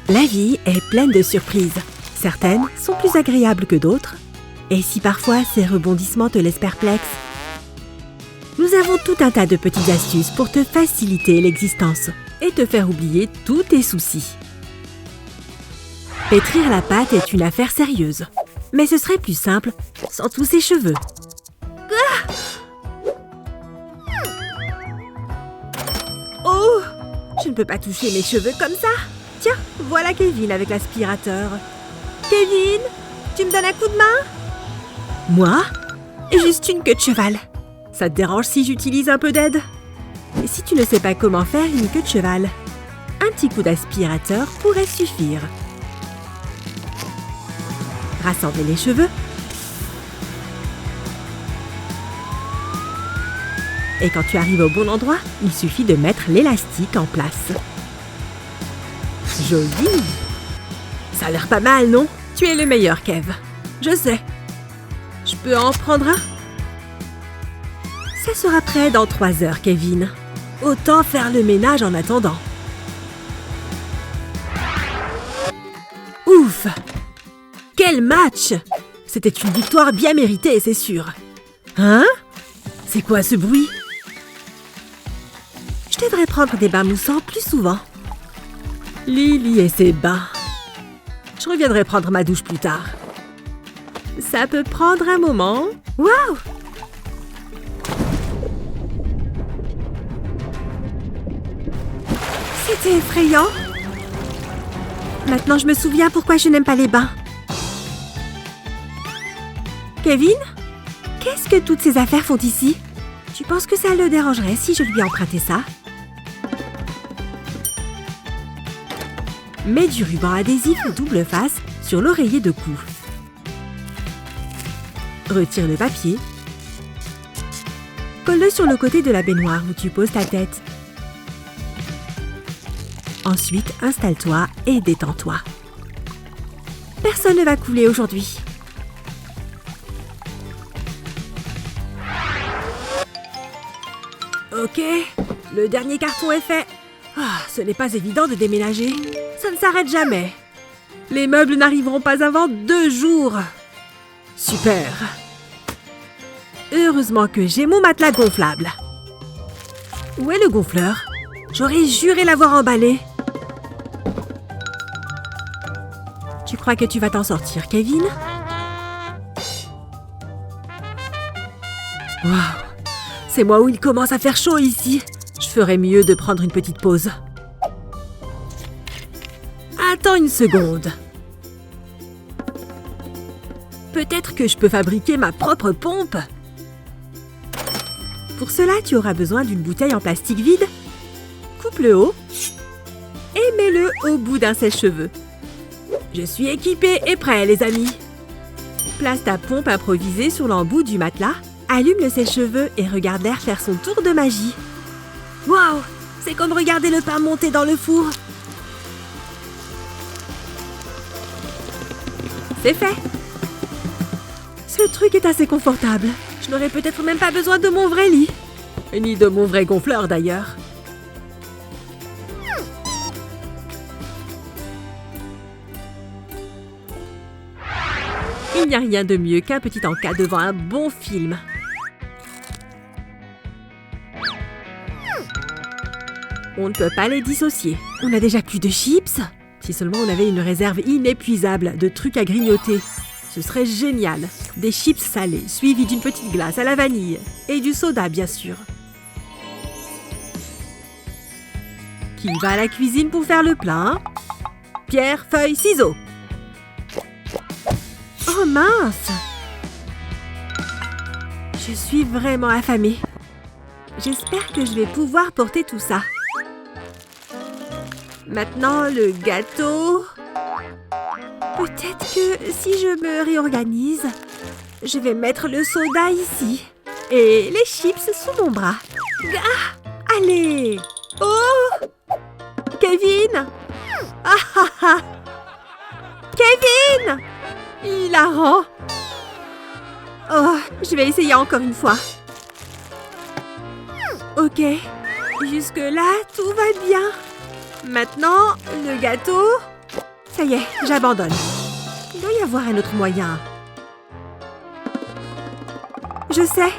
La vie est pleine de surprises. Certaines sont plus agréables que d'autres. Et si parfois ces rebondissements te laissent perplexe, nous avons tout un tas de petites astuces pour te faciliter l'existence et te faire oublier tous tes soucis. Pétrir la pâte est une affaire sérieuse. Mais ce serait plus simple sans tous ces cheveux. Ah! Oh! Je ne peux pas toucher mes cheveux comme ça. Tiens, voilà Kevin avec l'aspirateur. Kevin, tu me donnes un coup de main? Moi? Juste une queue de cheval. Ça te dérange si j'utilise un peu d'aide? Et si tu ne sais pas comment faire une queue de cheval, un petit coup d'aspirateur pourrait suffire. Rassembler les cheveux. Et quand tu arrives au bon endroit, il suffit de mettre l'élastique en place. Joli! Ça a l'air pas mal, non? Tu es le meilleur, Kev. Je sais. Je peux en prendre un? Ça sera prêt dans 3 heures, Kevin. Autant faire le ménage en attendant. Ouf! Quel match! C'était une victoire bien méritée, c'est sûr. Hein? C'est quoi ce bruit? Je devrais prendre des bains moussants plus souvent. Lily et ses bains. Je reviendrai prendre ma douche plus tard. Ça peut prendre un moment. Waouh! C'était effrayant. Maintenant, je me souviens pourquoi je n'aime pas les bains. Kevin? Qu'est-ce que toutes ces affaires font ici? Tu penses que ça le dérangerait si je lui empruntais ça? Mets du ruban adhésif double face sur l'oreiller de cou. Retire le papier. Colle-le sur le côté de la baignoire où tu poses ta tête. Ensuite, installe-toi et détends-toi. Personne ne va couler aujourd'hui. Ok, le dernier carton est fait. Ah, ce n'est pas évident de déménager. Ça ne s'arrête jamais. Les meubles n'arriveront pas avant 2 jours. Super. Heureusement que j'ai mon matelas gonflable. Où est le gonfleur? J'aurais juré l'avoir emballé. Tu crois que tu vas t'en sortir, Kevin? Waouh! C'est moi où il commence à faire chaud ici. Je ferais mieux de prendre une petite pause. Attends une seconde. Peut-être que je peux fabriquer ma propre pompe. Pour cela, tu auras besoin d'une bouteille en plastique vide. Coupe le haut et mets-le au bout d'un sèche-cheveux. Je suis équipée et prêt, les amis. Place ta pompe improvisée sur l'embout du matelas. Allume le sèche-cheveux et regarde l'air faire son tour de magie. Waouh! C'est comme regarder le pain monter dans le four. C'est fait. Ce truc est assez confortable. Je n'aurais peut-être même pas besoin de mon vrai lit. Ni de mon vrai gonfleur, d'ailleurs. Il n'y a rien de mieux qu'un petit encas devant un bon film. On ne peut pas les dissocier. On a déjà plus de chips? Si seulement on avait une réserve inépuisable de trucs à grignoter. Ce serait génial. Des chips salés, suivis d'une petite glace à la vanille. Et du soda, bien sûr. Qui va à la cuisine pour faire le plein? Pierre, feuille, ciseaux. Oh mince! Je suis vraiment affamée. J'espère que je vais pouvoir porter tout ça. Maintenant, le gâteau. Peut-être que si je me réorganise, je vais mettre le soda ici. Et les chips sous mon bras. Ah! Allez! Oh! Kevin! Ah ah ah! Kevin! Hilarant! Oh, je vais essayer encore une fois. Ok, jusque-là, tout va bien. Maintenant, le gâteau. Ça y est, j'abandonne. Il doit y avoir un autre moyen. Je sais.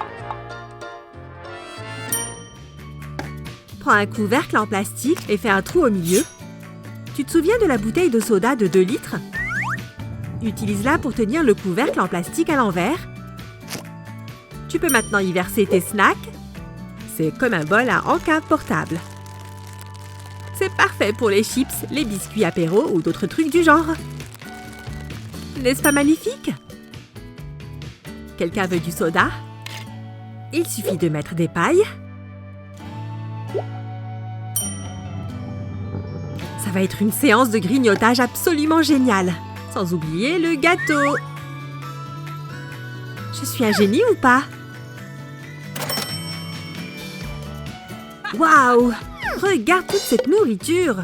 Prends un couvercle en plastique et fais un trou au milieu. Tu te souviens de la bouteille de soda de 2 litres? Utilise-la pour tenir le couvercle en plastique à l'envers. Tu peux maintenant y verser tes snacks. C'est comme un bol à encave portable. C'est parfait pour les chips, les biscuits apéro ou d'autres trucs du genre. N'est-ce pas magnifique? Quelqu'un veut du soda? Il suffit de mettre des pailles. Ça va être une séance de grignotage absolument géniale. Sans oublier le gâteau. Je suis un génie ou pas? Waouh! Regarde toute cette nourriture!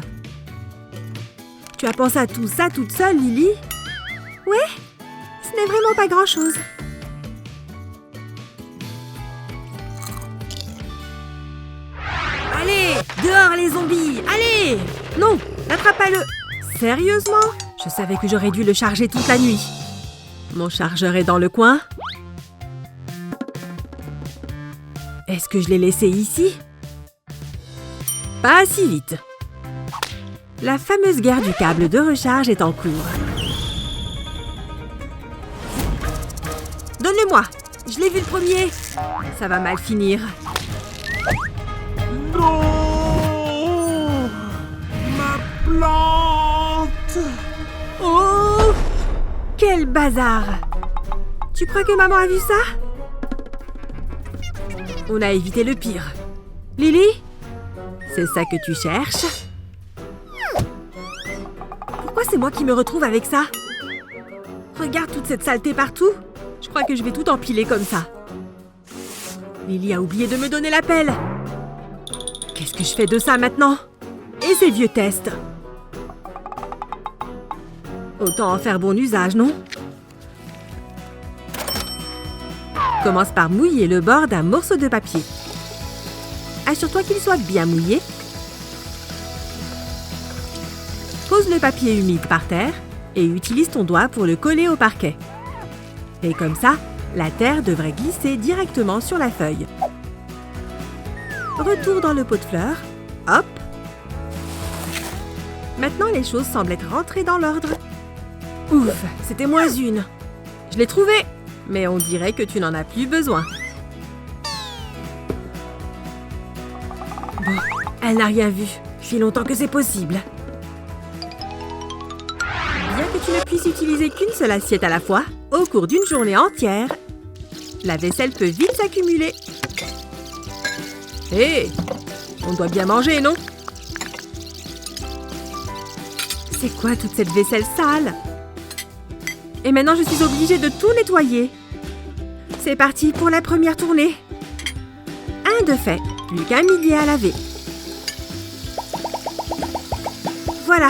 Tu as pensé à tout ça toute seule, Lily? Ouais, ce n'est vraiment pas grand-chose. Allez, dehors les zombies! Allez! Non, n'attrape pas le... Sérieusement? Je savais que j'aurais dû le charger toute la nuit. Mon chargeur est dans le coin. Est-ce que je l'ai laissé ici? Pas si vite. La fameuse guerre du câble de recharge est en cours. Donne-le-moi! Je l'ai vu le premier! Ça va mal finir. Non! Ma plante! Oh! Quel bazar! Tu crois que maman a vu ça? On a évité le pire. Lily? C'est ça que tu cherches? Pourquoi c'est moi qui me retrouve avec ça? Regarde toute cette saleté partout. Je crois que je vais tout empiler comme ça. Lily a oublié de me donner la pelle. Qu'est-ce que je fais de ça maintenant? Et ces vieux tests? Autant en faire bon usage, non? Commence par mouiller le bord d'un morceau de papier. Assure-toi qu'il soit bien mouillé. Pose le papier humide par terre et utilise ton doigt pour le coller au parquet. Et comme ça, la terre devrait glisser directement sur la feuille. Retour dans le pot de fleurs. Hop! Maintenant, les choses semblent être rentrées dans l'ordre. Ouf, c'était moins une. Je l'ai trouvé, mais on dirait que tu n'en as plus besoin. Bon, elle n'a rien vu. Fait longtemps que c'est possible. Bien que tu ne puisses utiliser qu'une seule assiette à la fois, au cours d'une journée entière, la vaisselle peut vite s'accumuler. Hé! On doit bien manger, non? C'est quoi toute cette vaisselle sale? Et maintenant, je suis obligée de tout nettoyer. C'est parti pour la première tournée. Un de fait, plus qu'un millier à laver. Voilà.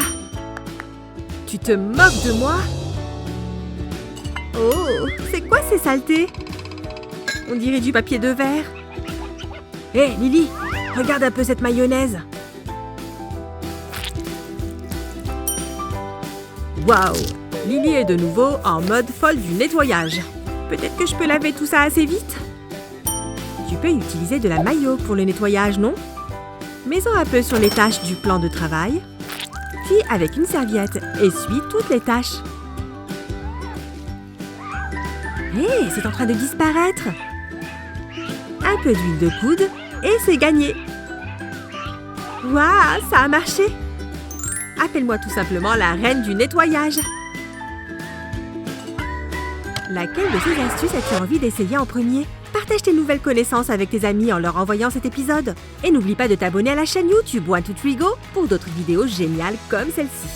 Tu te moques de moi? Oh, c'est quoi ces saletés? On dirait du papier de verre. Hé, Lily, regarde un peu cette mayonnaise. Waouh! Lily est de nouveau en mode folle du nettoyage. Peut-être que je peux laver tout ça assez vite? Tu peux utiliser de la maillot pour le nettoyage, non? Mets-en un peu sur les taches du plan de travail. Puis, avec une serviette, essuie toutes les taches. Hé, c'est en train de disparaître! Un peu d'huile de coude et c'est gagné! Waouh, ça a marché! Appelle-moi tout simplement la reine du nettoyage. Laquelle de ces astuces as-tu envie d'essayer en premier? Partage tes nouvelles connaissances avec tes amis en leur envoyant cet épisode. Et n'oublie pas de t'abonner à la chaîne YouTube One Two Three Go pour d'autres vidéos géniales comme celle-ci.